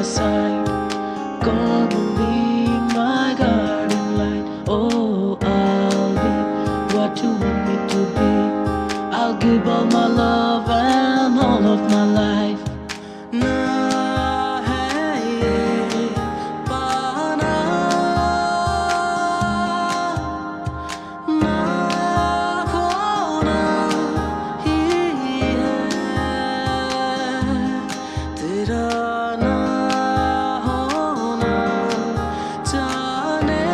my side. Come and be my guiding light. Oh, I'll be what you want me to be. I'll give all my love and all of my life. Na hai ye paana, na khona hi hai. Tera na hona जाने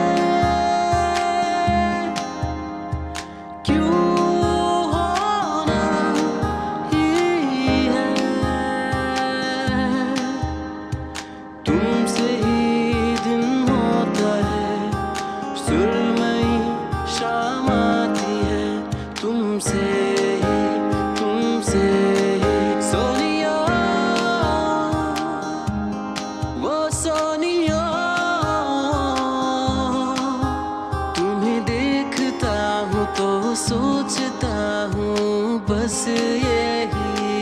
क्यों होना ही है. तुमसे ही दिन होता है, सुरमई शाम आती है. तुमसे ही सोनिया, वो सोनिया. तुम्हें देखता हूँ तो सोचता हूँ बस यही,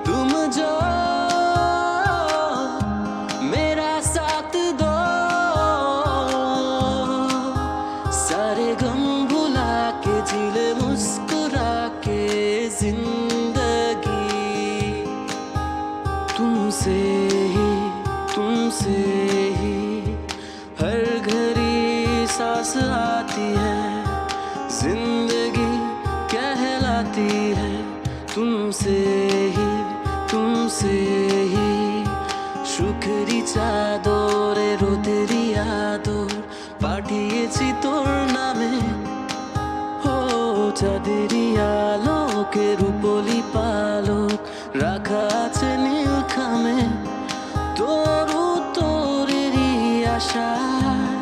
तुम जो मेरा साथ दो. सारे गम भुला के जिले मुस्कुरा के जिंदगी. तुमसे ही हर घड़ी सांस आती है, जिंदगी कहलाती है. तुमसे ही সুখেরই চাদরে রোদেরই আদর পাঠিয়েছি তোর নামে. ও চাঁদেরই আলোকে রূপলি পালক রাখা আছে নীল খামে. তোর উত্তরেরই আশায়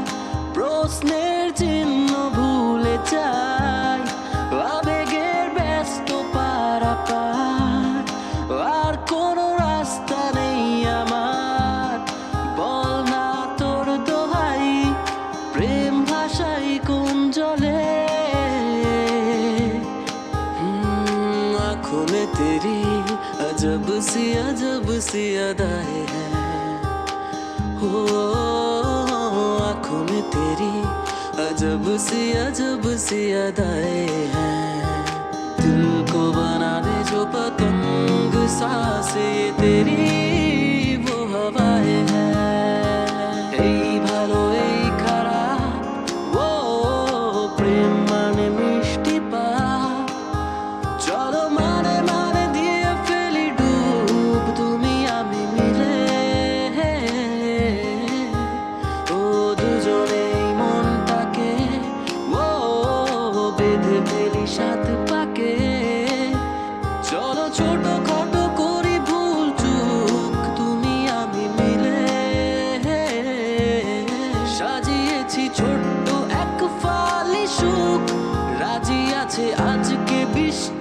প্রশ্নের চিহ্ন ভুলে যাই. আবেগের ব্যস্ত পারাপার আর কোনো রাস্তা নেই আমার. বল না তোর দোহাই, প্রেম ভাষাই কোন জলে. आँखों में तेरी अजब सी अदाएं हैं. हो आँखों में तेरी अजब सी अदाएं हैं. दिल को बना दे जो पतंग सांसें ये तेरी वो हवाएं हैं. এই ভালো এই খারাপ, ও প্রেম মানে মিষ্টি পাপ. চলো মানে দিয়ে ফেলি ডুব তুমি আমি মিলে. ও দুজনেই মনটাকে বেঁধে ফেলি সাত পাকে. চলো ছোট খাটো করি ভুল চুক তুমি আমি মিলে. সাজিয়েছি ছোট্ট এক ফালি সুখ, রাজি আছে আজকে বৃষ্টি